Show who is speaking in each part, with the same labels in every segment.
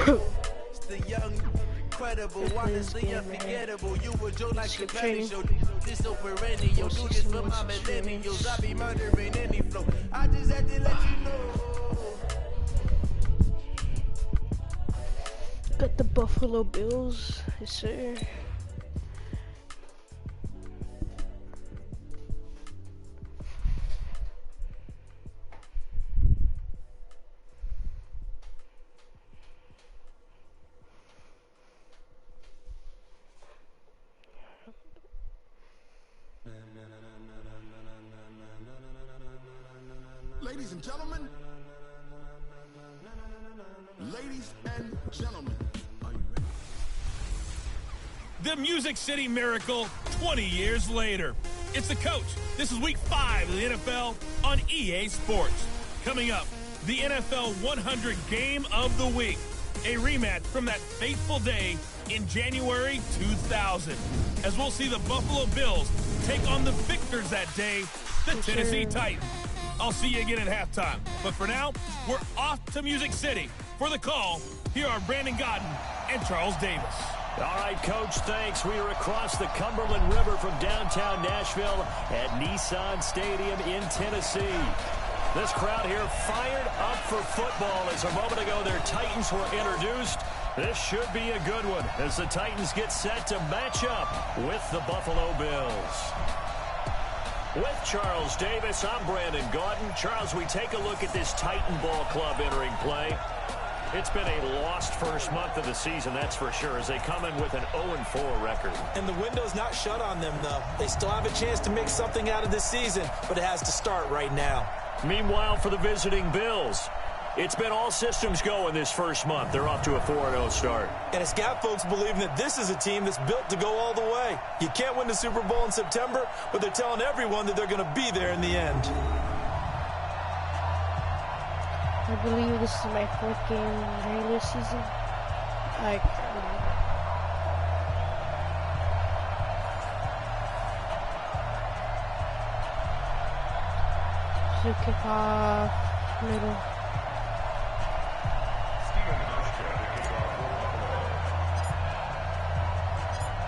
Speaker 1: It's the young, incredible, honestly unforgettable. You were Joe like the Patty Show. This so perennial. Do this for my millennials. I be murdering any flow. I just had to let you know.
Speaker 2: Got the Buffalo Bills, yes sir.
Speaker 3: Ladies and gentlemen, are you ready?
Speaker 4: The Music City Miracle 20 years later. It's the coach. This is week 5 of the NFL on EA Sports. Coming up, the NFL 100 Game of the Week. A rematch from that fateful day in January 2000. As we'll see the Buffalo Bills take on the victors that day, the Tennessee Titans. I'll see you again at halftime. But for now, we're off to Music City. For the call, here are Brandon Godden and Charles Davis.
Speaker 5: All right, Coach, thanks. We are across the Cumberland River from downtown Nashville at Nissan Stadium in Tennessee. This crowd here fired up for football as a moment ago their Titans were introduced. This should be a good one as the Titans get set to match up with the Buffalo Bills. With Charles Davis, I'm Brandon Gaudin. Charles, we take a look at this Titan Ball Club entering play. It's been a lost first month of the season, that's for sure, as they come in with an 0-4 record.
Speaker 6: And the window's not shut on them, though. They still have a chance to make something out of this season, but it has to start right now.
Speaker 5: Meanwhile, for the visiting Bills, it's been all systems go in this first month. They're off to a 4-0 start.
Speaker 6: And it's got folks believing that this is a team that's built to go all the way. You can't win the Super Bowl in September, but they're telling everyone that they're going to be there in the end.
Speaker 2: I believe this is my 4th game in the regular season. So kick off, middle.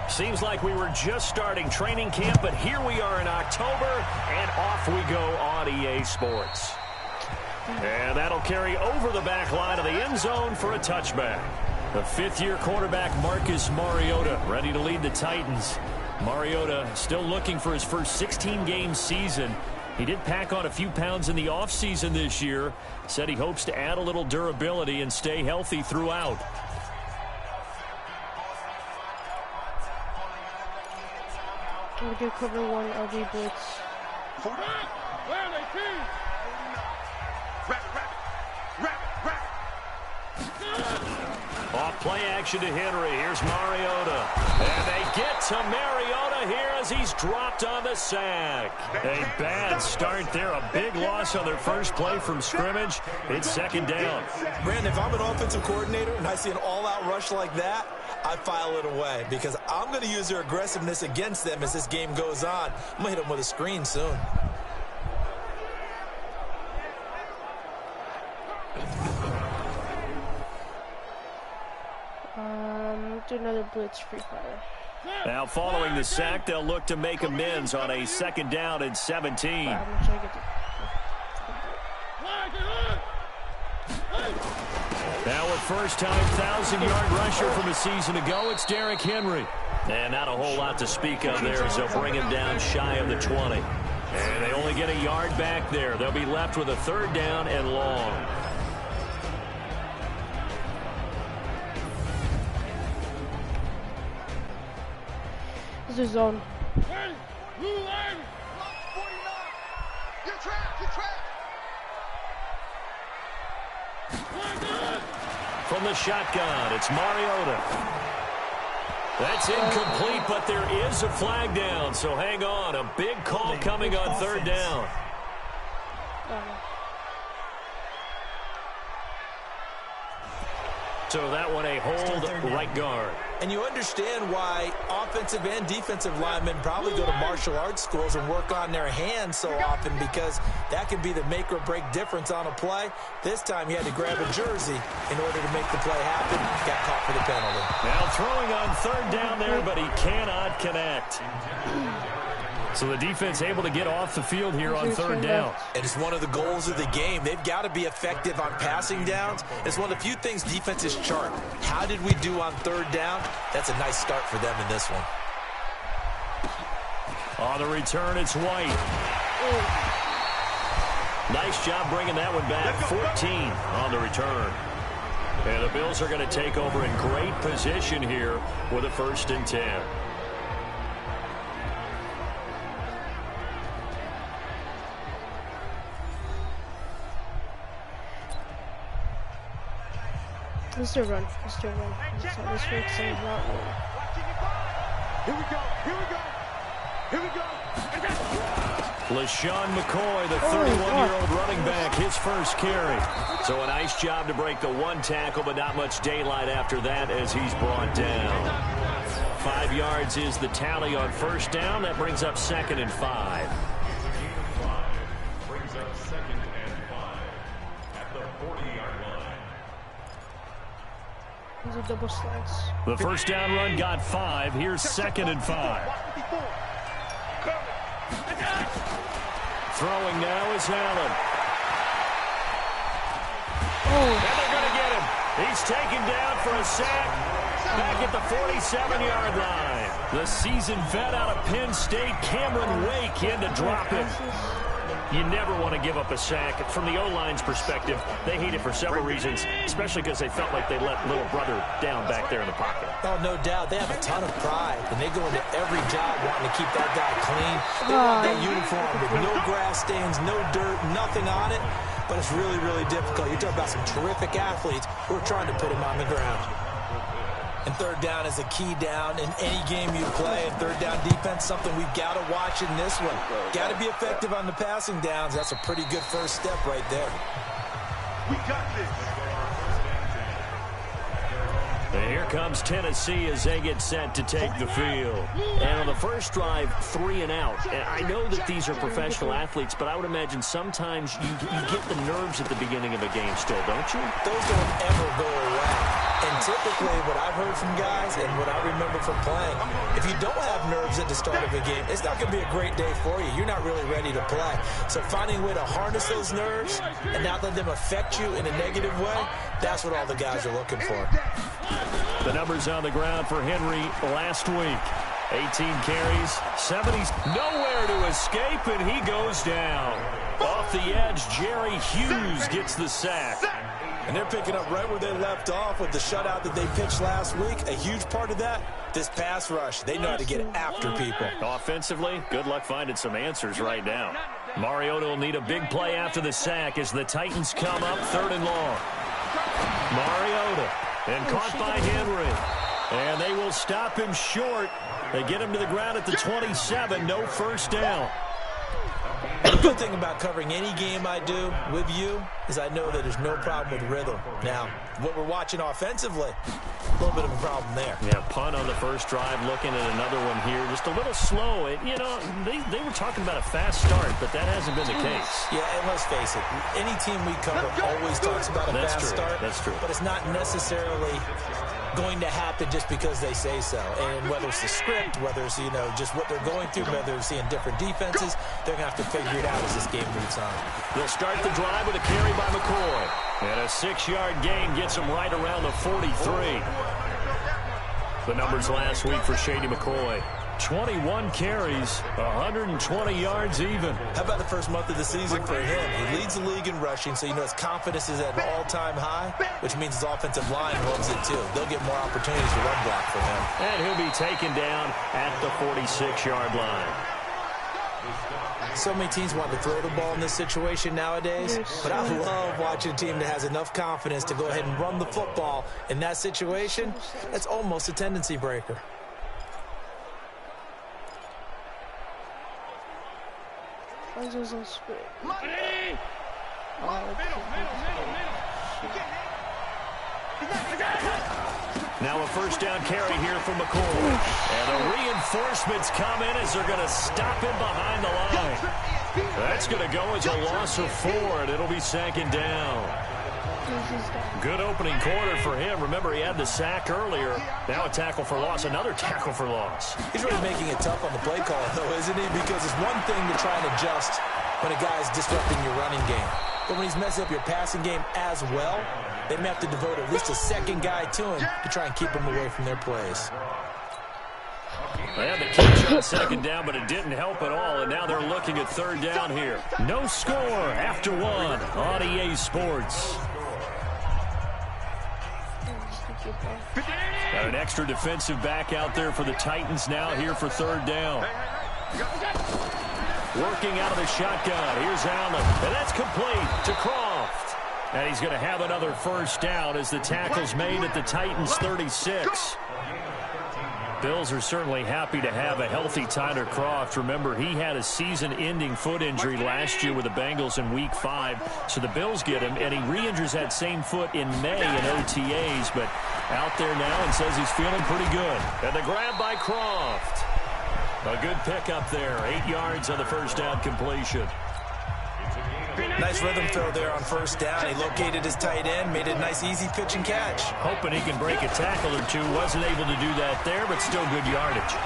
Speaker 5: Seems like we were just starting training camp, but here we are in October, and off we go on EA Sports. And that'll carry over the back line of the end zone for a touchback. The 5th-year quarterback Marcus Mariota ready to lead the Titans. Mariota still looking for his first 16-game season. He did pack on a few pounds in the offseason this year. Said he hopes to add a little durability and stay healthy throughout.
Speaker 2: We do cover 1 LB blitz.
Speaker 5: Off play action to Henry. Here's Mariota. And they get to Mariota here as he's dropped on the sack. A bad start there. A big loss on their first play from scrimmage. It's 2nd down.
Speaker 6: Brandon, if I'm an offensive coordinator and I see an all-out rush like that, I file it away because I'm going to use their aggressiveness against them as this game goes on. I'm going to hit them with a screen soon.
Speaker 2: Do another blitz free fire.
Speaker 5: Now following the sack, they'll look to make amends on a 2nd down and 17.
Speaker 2: I'm gonna try to get
Speaker 5: Now a first-time 1,000-yard rusher from a season ago, it's Derrick Henry. And not a whole lot to speak of there as they'll bring him down shy of the 20. And they only get a yard back there. They'll be left with a 3rd down and long.
Speaker 2: This is zone.
Speaker 3: Hey, blue line, block 49. You're trapped, you're trapped.
Speaker 5: From the shotgun, it's Mariota. That's incomplete, but there is a flag down, so hang on. A big call coming on 3rd down. So that one a hold right guard.
Speaker 6: And you understand why offensive and defensive linemen probably go to martial arts schools and work on their hands so often, because that can be the make or break difference on a play. This time he had to grab a jersey in order to make the play happen. Got caught for the penalty.
Speaker 5: Now throwing on third down there, but he cannot connect. So the defense able to get off the field here on third down.
Speaker 6: And it's one of the goals of the game. They've got to be effective on passing downs. It's one of the few things defenses chart. How did we do on third down? That's a nice start for them in this one.
Speaker 5: On the return, it's White. Nice job bringing that one back. 14 on the return. And the Bills are going to take over in great position here with a 1st and 10.
Speaker 2: Let's do a run. Let's do a run. That's how this works. And not run.
Speaker 3: Here we go. Here we go. Here we go.
Speaker 5: LaShawn McCoy, the 31-year-old running back, his first carry. So a nice job to break the one tackle, but not much daylight after that as he's brought down. 5 yards is the tally on 1st down. That brings up 2nd and 5.
Speaker 7: Brings up 2nd and 5 at the 40-yard line.
Speaker 2: These are double slides.
Speaker 5: The 1st down run got 5. Here's 2nd and 5. Throwing now is Allen. And they're going to get him. He's taken down for a sack back at the 47-yard line. The seasoned vet out of Penn State, Cameron Wake, in to drop him. You never want to give up a sack. From the O-line's perspective, they hate it for several reasons, especially because they felt like they let little brother down back there in the pocket.
Speaker 6: Oh, no doubt. They have a ton of pride, and they go into every job wanting to keep that guy clean. They want that uniform with no grass stains, no dirt, nothing on it, but it's really, really difficult. You're talking about some terrific athletes who are trying to put him on the ground. And third down is a key down in any game you play. And third down defense, something we've got to watch in this one. Got to be effective on the passing downs. That's a pretty good first step right there.
Speaker 3: We got this.
Speaker 5: And here comes Tennessee as they get set to take the field. And on the first drive, 3 and out. And I know that these are professional athletes, but I would imagine sometimes you get the nerves at the beginning of a game still, don't you?
Speaker 6: Those don't ever go away. And typically what I've heard from guys and what I remember from playing, if you don't have nerves at the start of a game, it's not going to be a great day for you. You're not really ready to play. So finding a way to harness those nerves and not let them affect you in a negative way, that's what all the guys are looking for.
Speaker 5: The numbers on the ground for Henry last week. 18 carries, 70s, nowhere to escape, and he goes down. Off the edge, Jerry Hughes gets the sack.
Speaker 6: And they're picking up right where they left off with the shutout that they pitched last week. A huge part of that, this pass rush. They know how to get after people.
Speaker 5: Offensively, good luck finding some answers right now. Mariota will need a big play after the sack as the Titans come up 3rd and long. Mariota, and caught by Henry. And they will stop him short. They get him to the ground at the 27, no first down.
Speaker 6: The good thing about covering any game I do with you is I know that there's no problem with rhythm. Now, what we're watching offensively, a little bit of a problem there.
Speaker 5: Yeah, punt on the first drive, looking at another one here. Just a little slow. You know, they were talking about a fast start, but that hasn't been the case.
Speaker 6: Yeah, and let's face it, any team we cover always talks about a fast start.
Speaker 5: That's true.
Speaker 6: But it's not necessarily going to happen just because they say so. And whether it's the script, whether it's, you know, just what they're going through, whether they're seeing different defenses, they're going to have to figure it out as this game moves on.
Speaker 5: They'll start the drive with a carry by McCoy. And a 6-yard gain gets him right around the 43. The numbers last week for Shady McCoy. 21 carries, 120 yards even.
Speaker 6: How about the first month of the season for him? He leads the league in rushing, so you know his confidence is at an all-time high, which means his offensive line loves it too. They'll get more opportunities to run block for him.
Speaker 5: And he'll be taken down at the 46-yard line.
Speaker 6: So many teams want to throw the ball in this situation nowadays, but I love watching a team that has enough confidence to go ahead and run the football. In that situation, that's almost a tendency breaker.
Speaker 5: Now a first down carry here from McCoy. And the reinforcements come in as they're going to stop him behind the line. That's going to go as a loss of 4, and it'll be 2nd down. Good opening quarter for him. Remember, he had the sack earlier. Now a tackle for loss, another tackle for loss.
Speaker 6: He's really making it tough on the play call, though, isn't he? Because it's one thing to try and adjust when a guy's disrupting your running game. But when he's messing up your passing game as well, they may have to devote at least a second guy to him to try and keep him away from their plays.
Speaker 5: They had the catch on 2nd down, but it didn't help at all, and now they're looking at 3rd down here. No score after 1 on EA Sports. Got an extra defensive back out there for the Titans now here for 3rd down. Working out of the shotgun. Here's Allen, and that's complete to Croft. And he's going to have another first down as the tackle's made at the Titans' 36. Bills are certainly happy to have a healthy Tyler Croft. Remember, he had a season-ending foot injury last year with the Bengals in Week 5. So the Bills get him, and he re-injures that same foot in May in OTAs. But out there now and says he's feeling pretty good. And the grab by Croft. A good pickup there. 8 yards on the first down completion.
Speaker 6: Nice rhythm throw there on 1st down. He located his tight end, made a nice easy pitch and catch.
Speaker 5: Hoping he can break a tackle or two. Wasn't able to do that there, but still good yardage.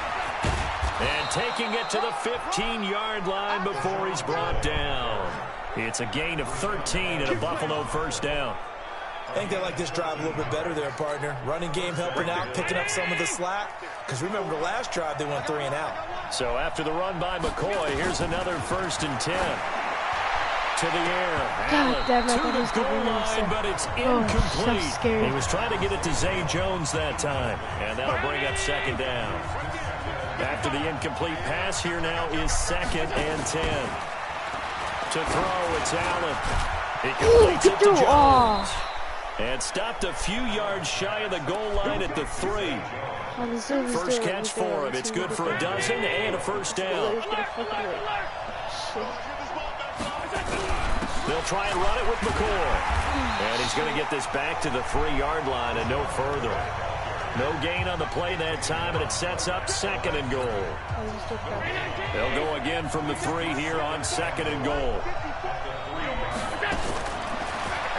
Speaker 5: And taking it to the 15-yard line before he's brought down. It's a gain of 13 and a Buffalo first down.
Speaker 6: I think they like this drive a little bit better there, partner. Running game helping out, picking up some of the slack. Because remember, the last drive they went 3 and out.
Speaker 5: So after the run by McCoy, here's another 1st and 10. To the air. Allen to the goal line, but it's incomplete.
Speaker 2: So
Speaker 5: he was trying to get it to Zay Jones that time. And that'll bring up 2nd down. After the incomplete pass, here now is 2nd and 10. To throw, it's Allen. He completes it to Jones. And stopped a few yards shy of the goal line at the 3. First catch for him. It's good for a dozen and a first down. They'll try and run it with McCoy. And he's going to get this back to the 3-yard line and no further. No gain on the play that time, and it sets up 2nd and goal. They'll go again from the 3 here on 2nd and goal.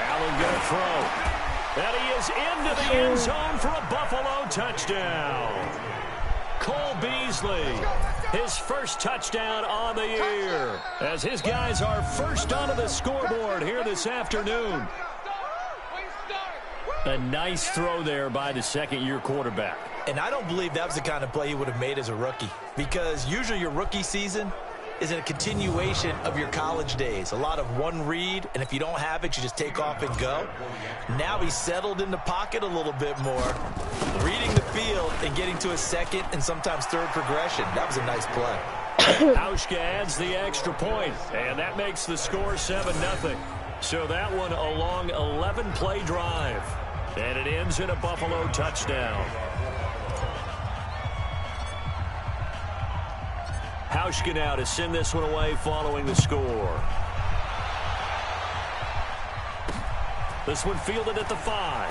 Speaker 5: Allen going to throw. And he is into the end zone for a Buffalo touchdown. Cole Beasley, his first touchdown on the year, as his guys are first onto the scoreboard here this afternoon. A nice throw there by the 2nd-year quarterback.
Speaker 6: And I don't believe that was the kind of play he would have made as a rookie, because usually your rookie season is a continuation of your college days. A lot of one read, and if you don't have it, you just take off and go. Now he's settled in the pocket a little bit more, reading the field and getting to a 2nd and sometimes 3rd progression. That was a nice play.
Speaker 5: Hauschka adds the extra point, and that makes the score 7-0. So that one a long 11-play drive, and it ends in a Buffalo touchdown. Hauschka now to send this one away following the score. This one fielded at the 5.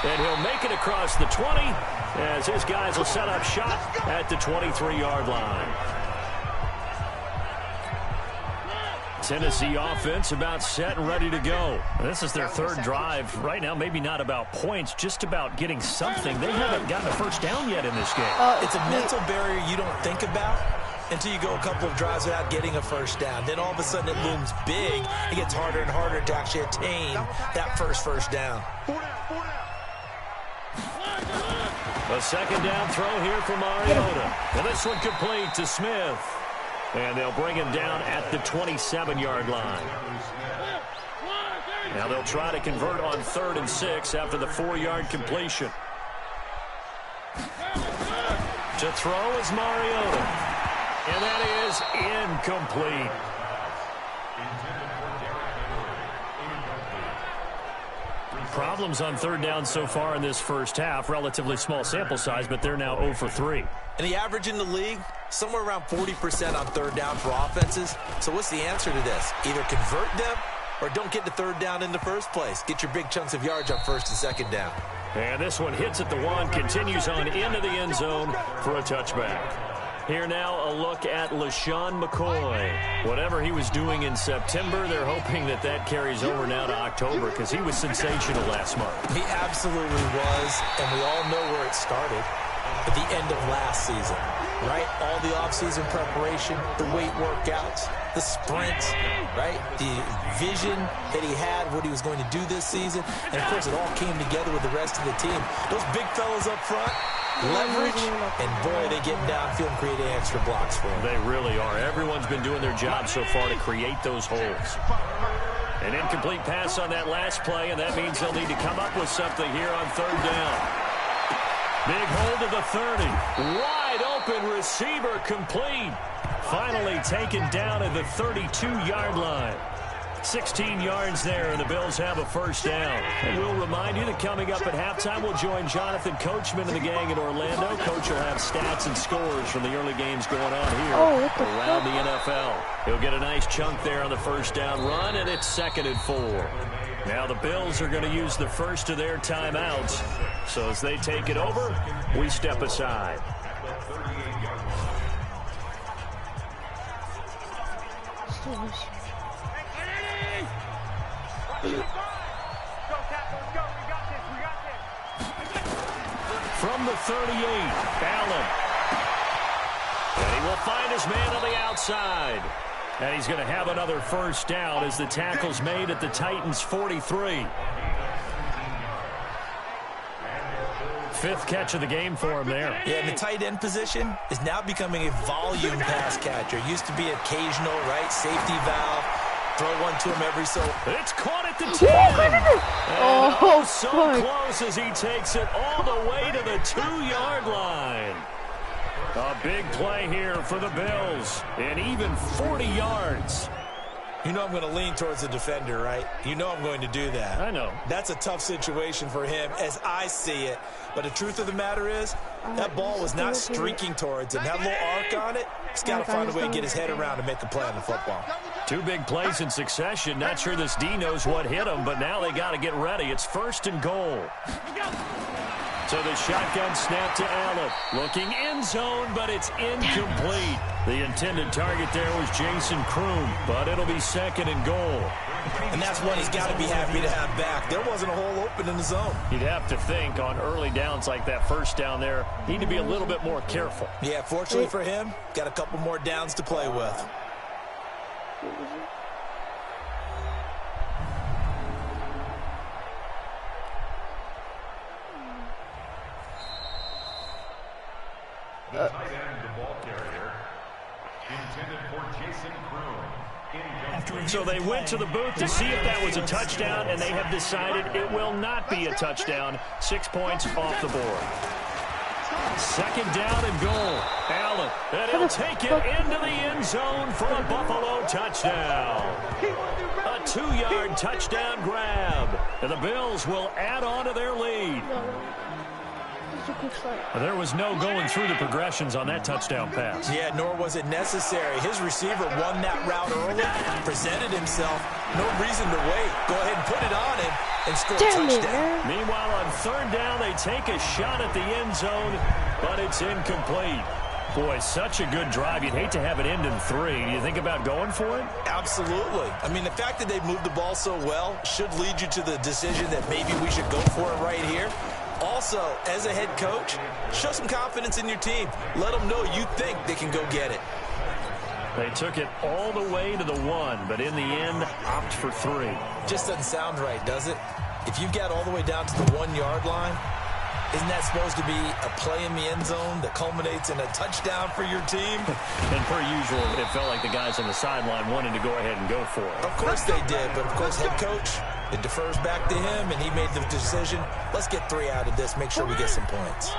Speaker 5: And he'll make it across the 20 as his guys will set up shop at the 23-yard line. Tennessee offense about set and ready to go. This is their 3rd drive. Right now, maybe not about points, just about getting something. They haven't gotten a first down yet in this game.
Speaker 6: It's a mental barrier you don't think about until you go a couple of drives without getting a first down. Then all of a sudden it looms big. It gets harder and harder to actually attain that first down.
Speaker 5: A 2nd down throw here for Mariota. And this one complete to Smith. And they'll bring him down at the 27-yard line. Now they'll try to convert on 3rd and 6 after the 4-yard completion. To throw is Mariota. And that is incomplete. Problems on 3rd down so far in this first half. Relatively small sample size, but they're now 0 for 3.
Speaker 6: And the average in the league, somewhere around 40% on 3rd down for offenses. So what's the answer to this? Either convert them or don't get to 3rd down in the first place. Get your big chunks of yards on 1st and 2nd down.
Speaker 5: And this one hits at the 1, continues on into the end zone for a touchback. Here now, a look at LaShawn McCoy. Whatever he was doing in September, they're hoping that that carries over now to October because he was sensational last month.
Speaker 6: He absolutely was, and we all know where it started at the end of last season, right? All the offseason preparation, the weight workouts, the sprints, right? The vision that he had, what he was going to do this season. And, of course, it all came together with the rest of the team. Those big fellas up front, leverage, and boy, they get downfield and creating extra blocks for them.
Speaker 5: They really are. Everyone's been doing their job so far to create those holes. An incomplete pass on that last play, and that means they'll need to come up with something here on 3rd down. Big hole to the 30. Wide open receiver complete. Finally taken down at the 32-yard line. 16 yards there, and the Bills have a first down. And we'll remind you that coming up at halftime, we'll join Jonathan Coachman and the gang in Orlando. Coach will have stats and scores from the early games going on here around the NFL. He'll get a nice chunk there on the first down run, and it's 2nd and 4. Now the Bills are going to use the first of their timeouts. So as they take it over, we step aside. From the 38, Allen. And he will find his man on the outside. And he's going to have another first down as the tackle's made at the Titans' 43. 5th catch of the game for him there.
Speaker 6: Yeah, and the tight end position is now becoming a volume pass catcher. Used to be occasional, right? Safety valve. Throw one to him every so.
Speaker 5: It's caught at the 10. So close as he takes it all the way to the 2-yard line. A big play here for the Bills. And even 40 yards.
Speaker 6: You know I'm going to lean towards the defender, right? You know I'm going to do that.
Speaker 5: I know.
Speaker 6: That's a tough situation for him as I see it. But the truth of the matter is, that ball was not streaking towards him. That little arc on it, he's got to find a way to get his head around and make a play on the football.
Speaker 5: 2 big plays in succession. Not sure this D knows what hit him, but now they got to get ready. It's 1st and goal. So the shotgun snap to Allen. Looking end zone, but it's incomplete. The intended target there was Jason Kroom, but it'll be 2nd and goal.
Speaker 6: And that's what he's got to be happy to have back. There wasn't a hole open in the zone.
Speaker 5: You'd have to think on early downs like that first down there, need to be a little bit more careful.
Speaker 6: Yeah, fortunately for him, got a couple more downs to play with.
Speaker 7: The tight end, the ball carrier, intended for Jason Kroom.
Speaker 5: So they went to the booth to see if that was a touchdown, and they have decided it will not be a touchdown. 6 points off the board. 2nd down and goal. Allen, and he'll take it into the end zone for a Buffalo touchdown. A 2-yard touchdown grab. And the Bills will add on to their lead. There was no going through the progressions on that touchdown pass.
Speaker 6: Yeah, nor was it necessary. His receiver won that route early, presented himself. No reason to wait. Go ahead and put it on him and score a touchdown.
Speaker 5: Meanwhile, on 3rd down, they take a shot at the end zone, but it's incomplete. Boy, such a good drive. You'd hate to have it end in 3. Do you think about going for it?
Speaker 6: Absolutely. I mean, the fact that they moved the ball so well should lead you to the decision that maybe we should go for it right here. Also, as a head coach, show some confidence in your team. Let them know you think they can go get it.
Speaker 5: They took it all the way to the 1, but in the end, opt for 3.
Speaker 6: Just doesn't sound right, does it? If you get all the way down to the 1-yard line, isn't that supposed to be a play in the end zone that culminates in a touchdown for your team?
Speaker 5: And per usual, it felt like the guys on the sideline wanted to go ahead and go for it.
Speaker 6: Of course they did, but of course head coach, it defers back to him, and he made the decision. Let's get 3 out of this, make sure we get some points.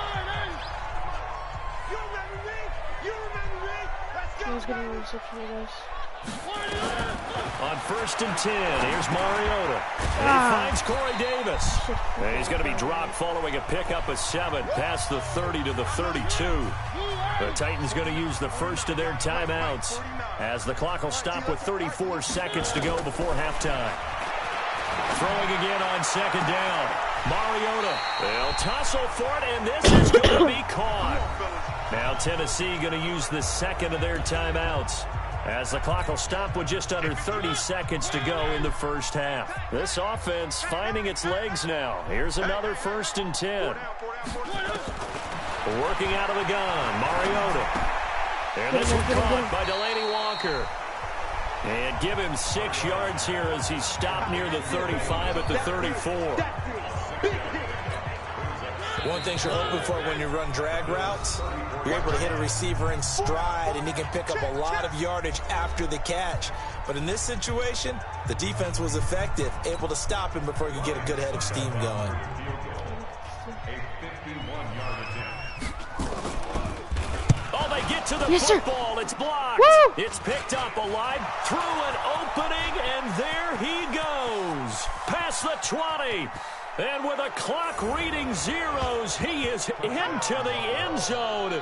Speaker 5: On 1st and 10, here's Mariota. And he finds Corey Davis. And he's going to be dropped following a pickup of 7 past the 30 to the 32. The Titans going to use the first of their timeouts as the clock will stop with 34 seconds to go before halftime. Throwing again on 2nd down. Mariota, they'll tussle for it, and this is going to be caught. Now Tennessee going to use the second of their timeouts, as the clock will stop with just under 30 seconds to go in the first half. This offense finding its legs now. Here's another 1st and 10. Working out of the gun, Mariota. And this one caught by Delaney Walker. And give him 6 yards here as he stopped near the 35 at the 34.
Speaker 6: One thing you're hoping for when you run drag routes, you're able to hit a receiver in stride, and he can pick up a lot of yardage after the catch. But in this situation, the defense was effective, able to stop him before he could get a good head of steam going.
Speaker 5: Get to the football. Sir. It's blocked.
Speaker 2: Woo!
Speaker 5: It's picked up alive through an opening, and there he goes. Past the 20. And with a clock reading zeros, he is into the end zone.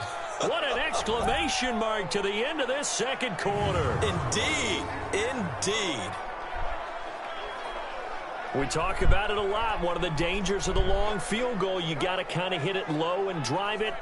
Speaker 5: What an exclamation mark to the end of this second quarter.
Speaker 6: Indeed. Indeed.
Speaker 5: We talk about it a lot. One of the dangers of the long field goal, you got to kind of hit it low and drive it.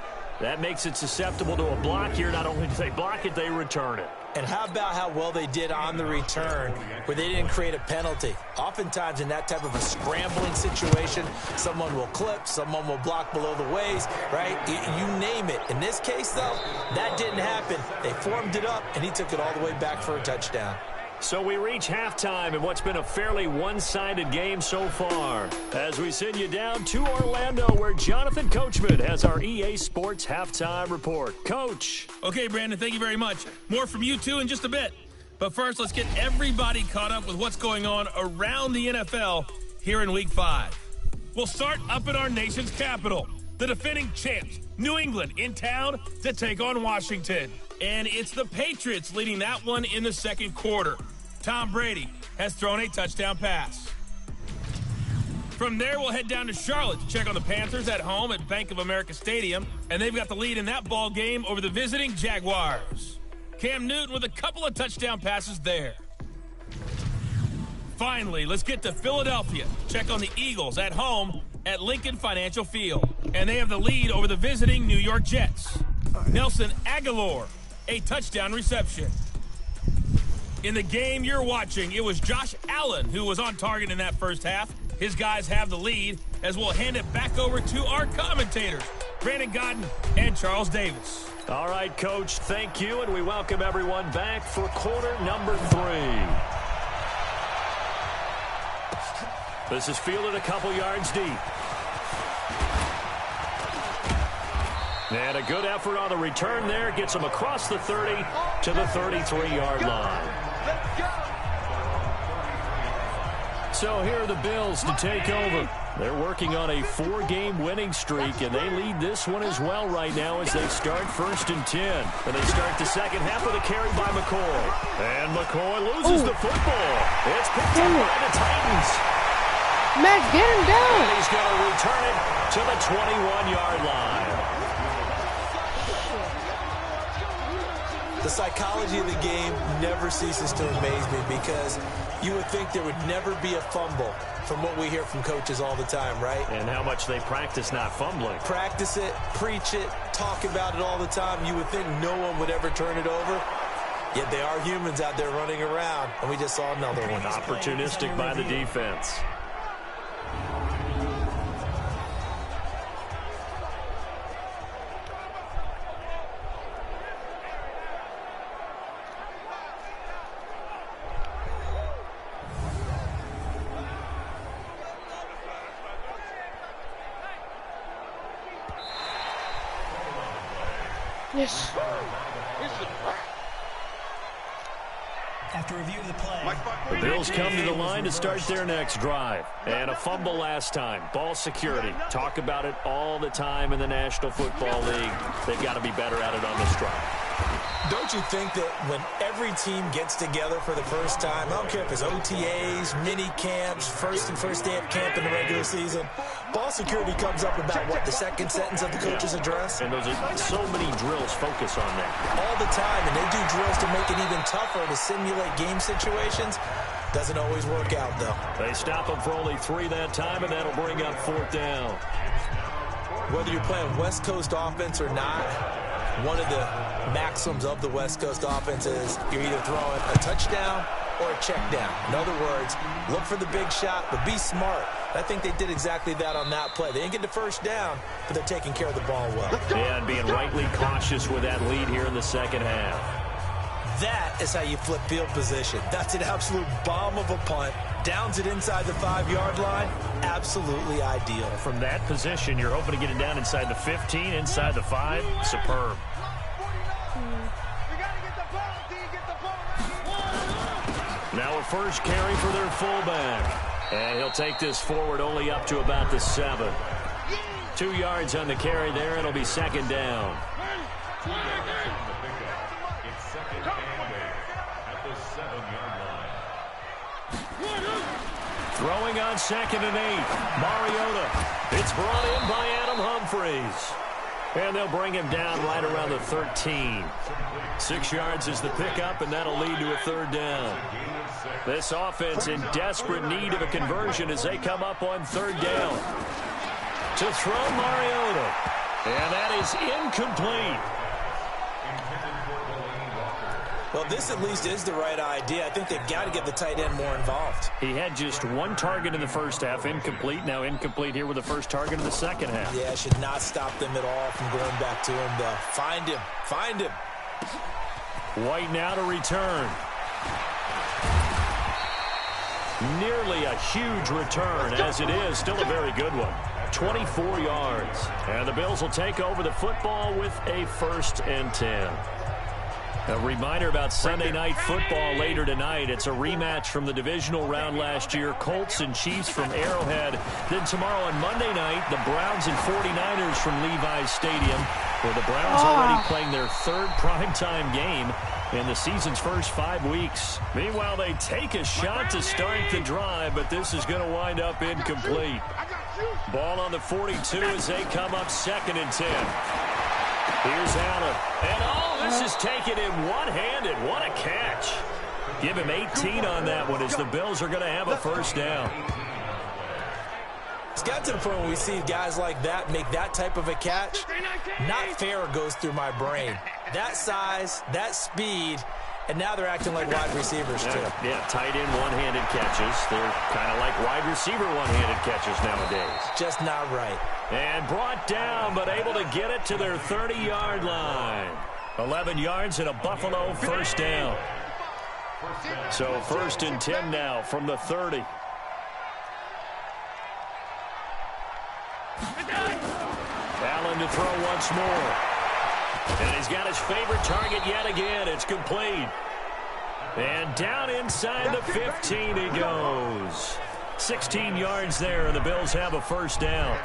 Speaker 5: That makes it susceptible to a block here. Not only do they block it, they return it.
Speaker 6: And how about how well they did on the return, where they didn't create a penalty? Oftentimes in that type of a scrambling situation, someone will clip, someone will block below the waist, right? You name it. In this case, though, that didn't happen. They formed it up, and he took it all the way back for a touchdown.
Speaker 5: So we reach halftime in what's been a fairly one-sided game so far, as we send you down to Orlando, where Jonathan Coachman has our EA Sports Halftime Report. Coach.
Speaker 4: Okay, Brandon, thank you very much. More from you, too, in just a bit. But first, let's get everybody caught up with what's going on around the NFL here in Week 5. We'll start up in our nation's capital. The defending champs, New England, in town to take on Washington. And it's the Patriots leading that one in the second quarter. Tom Brady has thrown a touchdown pass. From there, we'll head down to Charlotte to check on the Panthers at home at Bank of America Stadium. And they've got the lead in that ball game over the visiting Jaguars. Cam Newton with a couple of touchdown passes there. Finally, let's get to Philadelphia. Check on the Eagles at home at Lincoln Financial Field. And they have the lead over the visiting New York Jets. Nelson Aguilar, a touchdown reception. In the game you're watching, it was Josh Allen who was on target in that first half. His guys have the lead, as we'll hand it back over to our commentators, Brandon Godden and Charles Davis.
Speaker 5: All right, Coach, thank you, and we welcome everyone back for quarter number 3. This is fielded a couple yards deep. And a good effort on the return there. Gets him across the 30 to the 33-yard line. So here are the Bills to take over. They're working on a 4-game winning streak, and they lead this one as well right now as they start 1st and 10. And they start the second half with a carry by McCoy. And McCoy loses the football. It's picked up by the Titans.
Speaker 2: Matt, get him down.
Speaker 5: And he's going to return it to the 21-yard line.
Speaker 6: The psychology of the game never ceases to amaze me, because you would think there would never be a fumble from what we hear from coaches all the time, right?
Speaker 5: And how much they practice not fumbling.
Speaker 6: Practice it, preach it, talk about it all the time. You would think no one would ever turn it over. Yet they are humans out there running around, and we just saw another one.
Speaker 5: Opportunistic by the defense.
Speaker 2: Yes.
Speaker 8: After review of the play,
Speaker 5: the Bills come to the line to start their next drive. And a fumble last time. Ball security. Talk about it all the time in the National Football League. They've got to be better at it on this drive.
Speaker 6: Don't you think that when every team gets together for the first time, I don't care if it's OTAs, mini camps, first day of camp in the regular season, ball security comes up about, what, the second sentence of the coach's address?
Speaker 5: And those are so many drills focus on that.
Speaker 6: All the time, and they do drills to make it even tougher to simulate game situations. Doesn't always work out, though.
Speaker 5: They stop him for only 3 that time, and that'll bring up 4th down.
Speaker 6: Whether you're playing West Coast offense or not, one of the maxims of the West Coast offense is you're either throwing a touchdown or a check down. In other words, look for the big shot, but be smart. I think they did exactly that on that play. They didn't get the first down, but they're taking care of the ball well.
Speaker 5: Yeah, and being rightly cautious with that lead here in the second half.
Speaker 6: That is how you flip field position. That's an absolute bomb of a punt. Downs it inside the 5-yard line. Absolutely ideal.
Speaker 5: From that position, you're hoping to get it down inside the 15, inside the 5. Superb. Now a first carry for their fullback. And he'll take this forward only up to about the 7. 2 yards on the carry there. It'll be 2nd down.
Speaker 7: It's 2nd and 8 at the 7-yard line.
Speaker 5: Throwing on 2nd and 8. Mariota. It's brought in by Adam Humphries. And they'll bring him down right around the 13. 6 yards is the pickup, and that'll lead to a 3rd down. This offense in desperate need of a conversion as they come up on 3rd down. To throw Mariota. And that is incomplete.
Speaker 6: Well, this at least is the right idea. I think they've got to get the tight end more involved.
Speaker 5: He had just 1 target in the first half, incomplete. Now incomplete here with the first target in the second half.
Speaker 6: Yeah, should not stop them at all from going back to him, though. Find him. Find him.
Speaker 5: White now to return. Nearly a huge return, as it is. Still a very good one. 24 yards. And the Bills will take over the football with a 1st and 10. A reminder about Sunday Night Football later tonight. It's a rematch from the divisional round last year. Colts and Chiefs from Arrowhead. Then tomorrow on Monday night, the Browns and 49ers from Levi's Stadium, where the Browns already playing their 3rd primetime game in the season's first 5 weeks. Meanwhile, they take a shot to start the drive, but this is going to wind up incomplete. Ball on the 42 as they come up 2nd and 10. Here's Allen. And this is taken in one-handed. What a catch. Give him 18 on that one as the Bills are going to have a 1st down.
Speaker 6: It's got to the point where we see guys like that make that type of a catch. Not fair goes through my brain. That size, that speed, and now they're acting like wide receivers too.
Speaker 5: Yeah, tight end one-handed catches. They're kind of like wide receiver one-handed catches nowadays.
Speaker 6: Just not right.
Speaker 5: And brought down, but able to get it to their 30-yard line. 11 yards and a Buffalo 1st down. So 1st and 10 now from the 30. Allen to throw once more. And he's got his favorite target yet again. It's complete. And down inside the 15 he goes. 16 yards there, and the Bills have a 1st down.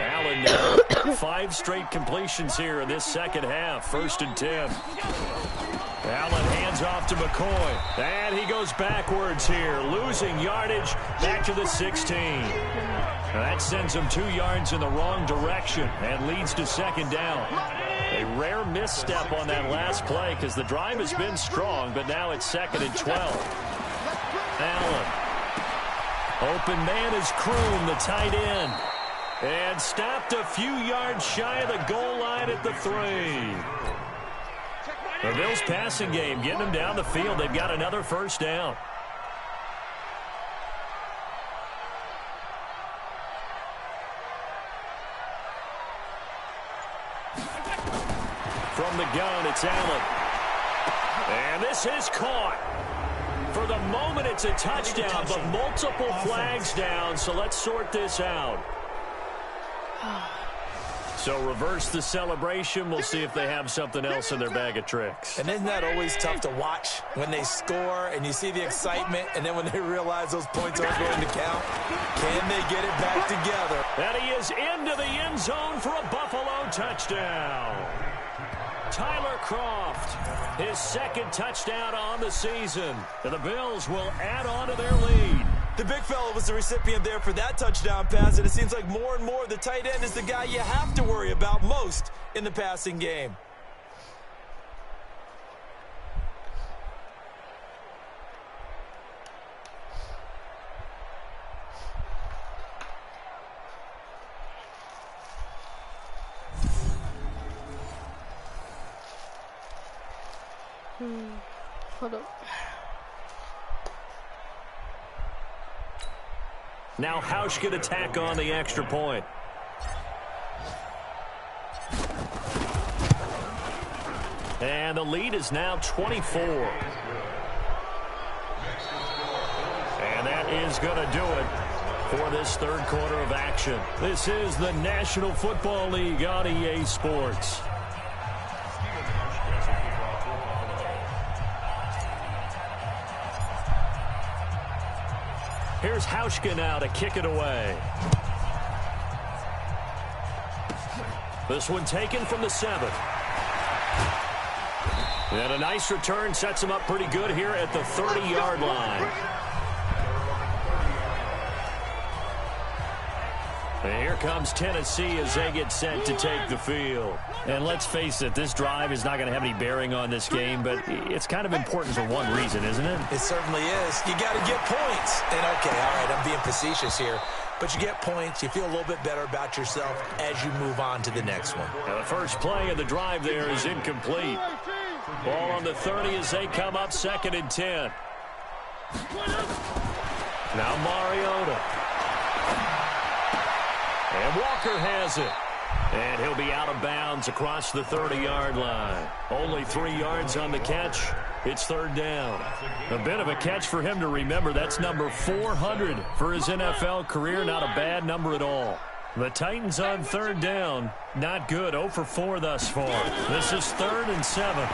Speaker 5: Allen now 5 straight completions here in this second half. 1st and 10. Allen hands off to McCoy. And he goes backwards here, losing yardage back to the 16. Now that sends him 2 yards in the wrong direction and leads to 2nd down. A rare misstep on that last play because the drive has been strong, but now it's 2nd and 12. Allen. Open man is Kroon, the tight end. And stopped a few yards shy of the goal line at the 3. The Bills passing game, getting them down the field. They've got another 1st down. From the gun, it's Allen. And this is caught. For the moment, it's a touchdown, but multiple flags down, so let's sort this out. So reverse the celebration. We'll see if they have something else in their bag of tricks.
Speaker 6: And isn't that always tough to watch when they score and you see the excitement, and then when they realize those points aren't going to count? Can they get it back together?
Speaker 5: And he is into the end zone for a Buffalo touchdown. Tyler Kroft, his 2nd touchdown on the season. And the Bills will add on to their lead.
Speaker 6: The big fella was the recipient there for that touchdown pass, and it seems like more and more the tight end is the guy you have to worry about most in the passing game.
Speaker 2: Hold up.
Speaker 5: Now Hausch can attack on the extra point. And the lead is now 24. And that is going to do it for this third quarter of action. This is the National Football League on EA Sports. Here's Hauschka now to kick it away. This one taken from the 7. And a nice return sets him up pretty good here at the 30-yard line. And here comes Tennessee as they get set to take the field. And let's face it, this drive is not going to have any bearing on this game, but it's kind of important for one reason, isn't it?
Speaker 6: It certainly is. You got to get points. And okay, all right, I'm being facetious here. But you get points, you feel a little bit better about yourself as you move on to the next one.
Speaker 5: Now the first play of the drive there is incomplete. Ball on the 30 as they come up 2nd and 10. Now Mariota. And Walker has it. And he'll be out of bounds across the 30-yard line. Only 3 yards on the catch. It's 3rd down. A bit of a catch for him to remember. That's number 400 for his NFL career. Not a bad number at all. The Titans on 3rd down. Not good. 0 for 4 thus far. This is 3rd and 7.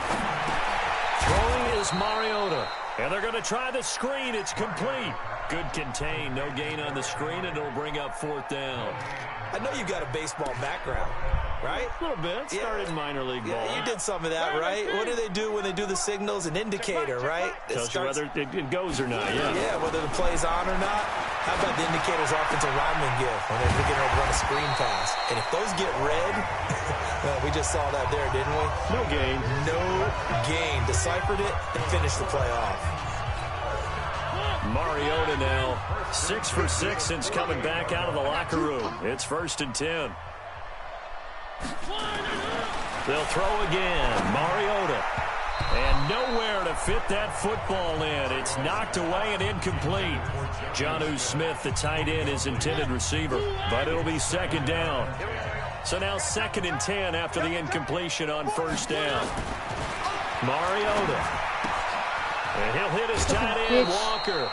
Speaker 5: Throwing is Mariota. And they're going to try the screen. It's complete. Good contain. No gain on the screen, and it'll bring up 4th down.
Speaker 6: I know you've got a baseball background, right?
Speaker 5: A little bit. Started minor league ball.
Speaker 6: Yeah, you did some of that, right? What do they do when they do the signals? An indicator, right?
Speaker 5: Tells you whether it goes or not, yeah.
Speaker 6: Yeah, whether the play's on or not. How about the indicators offensive linemen give when they're getting ready to run a screen pass? And if those get red, well, we just saw that there, didn't we?
Speaker 5: No gain.
Speaker 6: No gain. Deciphered it and finished the play off.
Speaker 5: Mariota now 6 for 6 since coming back out of the locker room. It's 1st and 10. They'll throw again. Mariota. And nowhere to fit that football in. It's knocked away and incomplete. Jonnu Smith, the tight end, is intended receiver. But it'll be 2nd down. So now 2nd and 10 after the incompletion on 1st down. Mariota. And he'll hit his tight end, Walker.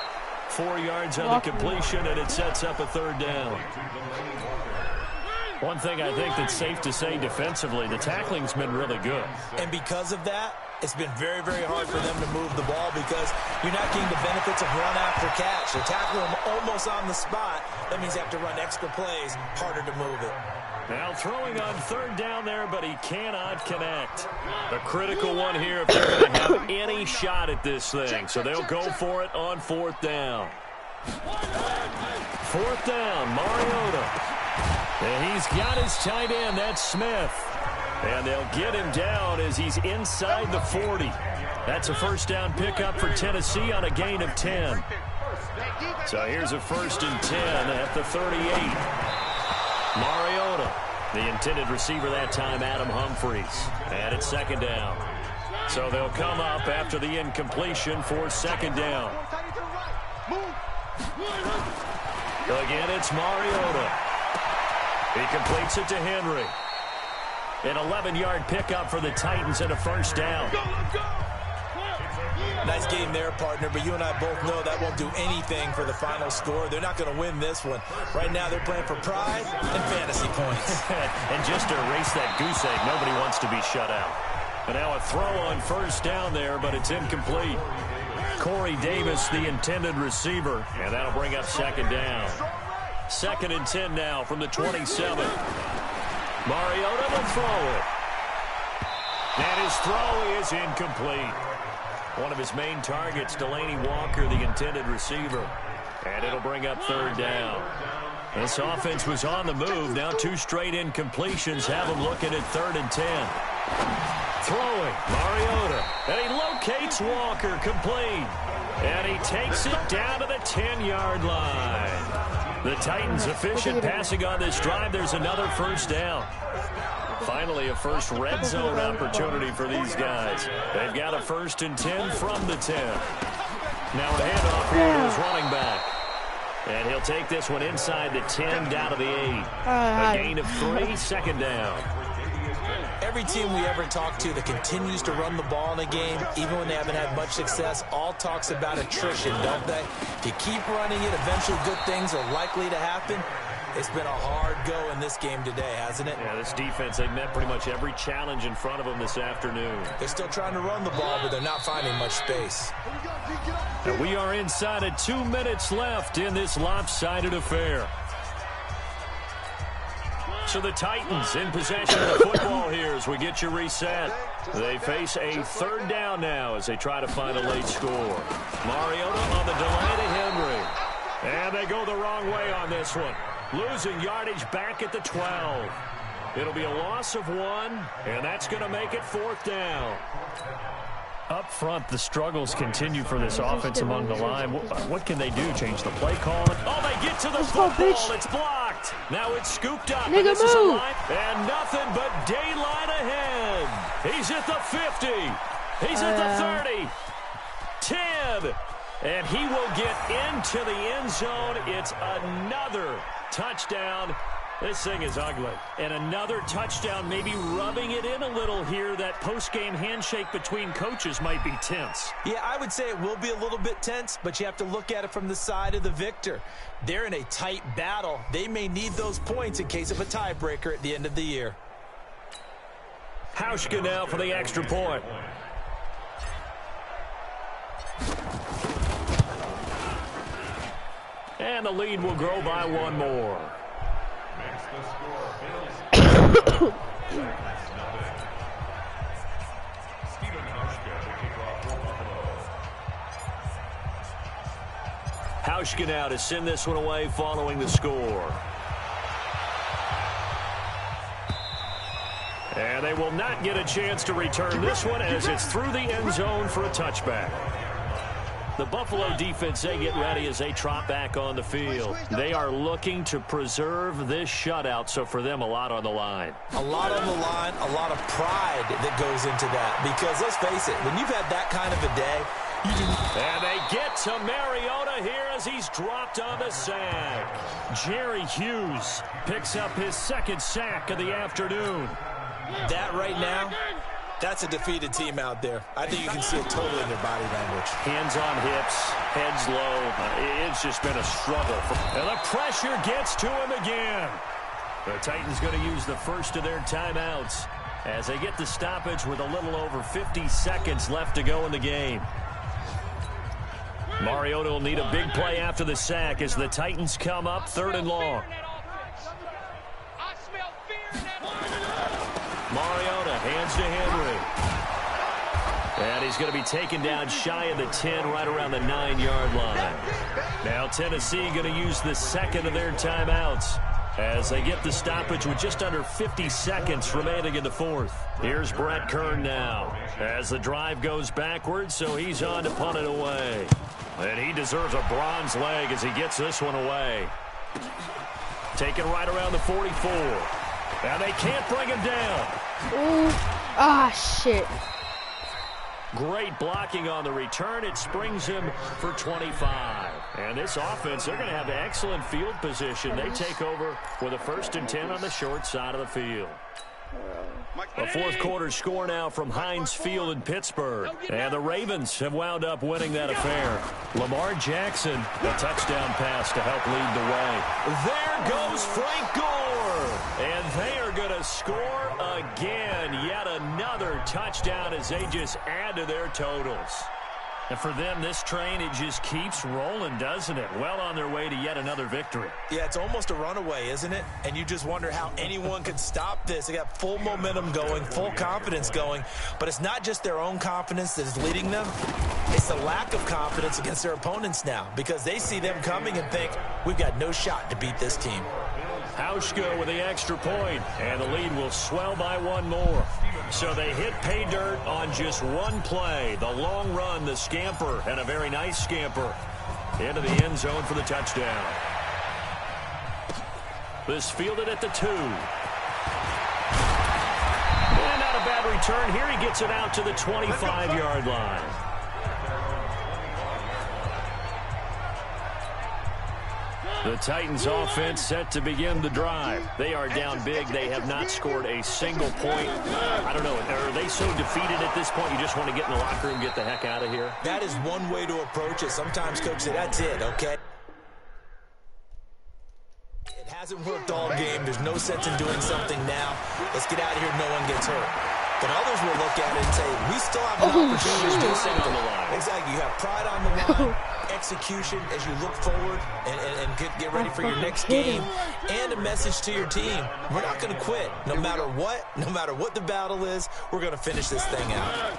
Speaker 5: 4 yards on the completion, and it sets up a 3rd down. One thing I think that's safe to say defensively, the tackling's been really good.
Speaker 6: And because of that, it's been very, very hard for them to move the ball because you're not getting the benefits of run after catch. They're tackling them almost on the spot. That means they have to run extra plays, harder to move it.
Speaker 5: Now throwing on 3rd down there, but he cannot connect. A critical one here if they're going to have any shot at this thing. So they'll go for it on 4th down. 4th down, Mariota. And he's got his tight end, that's Smith. And they'll get him down as he's inside the 40. That's a 1st down pickup for Tennessee on a gain of 10. So here's a 1st and 10 at the 38. Mariota, the intended receiver that time, Adam Humphries. And it's 2nd down. So they'll come up after the incompletion for 2nd down. Again, it's Mariota. He completes it to Henry. An 11-yard pickup for the Titans and a 1st down.
Speaker 6: Nice game there, partner, but you and I both know that won't do anything for the final score. They're not going to win this one. Right now, they're playing for pride and fantasy points.
Speaker 5: And just to erase that goose egg, nobody wants to be shut out. And now a throw on 1st down there, but it's incomplete. Corey Davis, the intended receiver, and that'll bring up 2nd down. 2nd and 10 now from the 27. Mariota will throw it. And his throw is incomplete. One of his main targets, Delaney Walker, the intended receiver. And it'll bring up 3rd down. This offense was on the move. Now 2 straight incompletions have them looking at 3rd and 10. Throwing, Mariota. And he locates Walker, complete. And he takes it down to the 10-yard line. The Titans efficient passing on this drive. There's another 1st down. Finally, a first red zone opportunity for these guys. They've got a 1st and 10 from the 10. Now a handoff here to his running back. And he'll take this one inside the 10 down to the 8. A gain of 3, 2nd down.
Speaker 6: Every team we ever talk to that continues to run the ball in a game, even when they haven't had much success, all talks about attrition, don't they? If you keep running it, eventually good things are likely to happen. It's been a hard go in this game today, hasn't it?
Speaker 5: Yeah, this defense, they've met pretty much every challenge in front of them this afternoon.
Speaker 6: They're still trying to run the ball, but they're not finding much space.
Speaker 5: And we are inside of 2 minutes left in this lopsided affair. So the Titans in possession of the football here as we get you reset. They face a 3rd down now as they try to find a late score. Mariota on the delay to Henry. And they go the wrong way on this one. Losing yardage back at the 12. It'll be a loss of 1, and that's going to make it 4th down. Up front, the struggles continue for this offense among the line. What can they do? Change the play call? Oh, they get to the football. It's blocked. Now it's scooped up. And this is a line, and nothing but daylight ahead. He's at the 50. He's at the 30. 10. And he will get into the end zone. It's another touchdown. This thing is ugly. And another touchdown, maybe rubbing it in a little here. That post-game handshake between coaches might be tense.
Speaker 6: Yeah, I would say it will be a little bit tense, but you have to look at it from the side of the victor. They're in a tight battle. They may need those points in case of a tiebreaker at the end of the year.
Speaker 5: Hauschka now for the extra point. And the lead will grow by 1 more. Hauschka now to send this one away following the score. And they will not get a chance to return this one as it's through the end zone for a touchback. The Buffalo defense, they get ready as they trot back on the field. They are looking to preserve this shutout, so for them, a lot on the line.
Speaker 6: A lot on the line, a lot of pride that goes into that. Because let's face it, when you've had that kind of a day,
Speaker 5: and they get to Mariota here as he's dropped on the sack. Jerry Hughes picks up his 2nd sack of the afternoon.
Speaker 6: That right now, that's a defeated team out there. I think you can see it totally in their body language.
Speaker 5: Hands on hips, heads low. It's just been a struggle. And the pressure gets to him again. The Titans going to use the first of their timeouts as they get the stoppage with a little over 50 seconds left to go in the game. Mariota will need a big play after the sack as the Titans come up 3rd and long. Mariota hands to Henry. And he's going to be taken down shy of the 10, right around the 9-yard line. Now Tennessee going to use the 2nd of their timeouts as they get the stoppage with just under 50 seconds remaining in the 4th. Here's Brett Kern now as the drive goes backwards, so he's on to punt it away. And he deserves a bronze leg as he gets this one away. Taken right around the 44. Now they can't bring him down.
Speaker 2: Ooh. Ah, shit.
Speaker 5: Great blocking on the return. It springs him for 25. And this offense, they're going to have excellent field position. They take over with a 1st and 10 on the short side of the field. A 4th quarter score now from Heinz Field in Pittsburgh. And the Ravens have wound up winning that affair. Lamar Jackson, a touchdown pass to help lead the way. There goes Frank Gore. And they are going to score again. Yet another touchdown as they just add to their totals. And for them, this train, it just keeps rolling, doesn't it? Well on their way to yet another victory.
Speaker 6: Yeah, it's almost a runaway, isn't it? And you just wonder how anyone could stop this. They got full momentum going, full confidence going. But it's not just their own confidence that is leading them. It's the lack of confidence against their opponents now because they see them coming and think, we've got no shot to beat this team.
Speaker 5: Hauschka with the extra point, and the lead will swell by 1 more. So they hit pay dirt on just 1 play. The long run, the scamper, and a very nice scamper into the end zone for the touchdown. This fielded at the 2. not a bad return. Here he gets it out to the 25-yard line. The Titans offense set to begin the drive. They are down big. They have not scored a single point. I don't know. Are they so defeated at this point you just want to get in the locker room and get the heck out of here?
Speaker 6: That is one way to approach it. Sometimes coaches say, that's it, okay? It hasn't worked all game. There's no sense in doing something now. Let's get out of here. No one gets hurt. But others will look at it and say, we still have an opportunity to do something. Exactly. You have pride on the line, execution as you look forward and get ready for your next game, and a message to your team. We're not going to quit. No matter what the battle is, we're going to finish this thing out.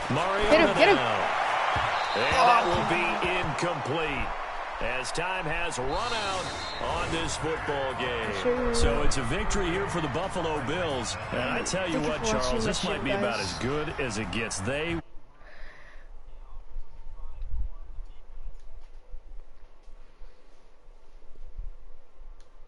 Speaker 5: Mario
Speaker 2: Get him.
Speaker 5: And that will be incomplete, as time has run out on this football game. So it's a victory here for the Buffalo Bills. And I tell you what, Charles, this might be about as good as it gets. They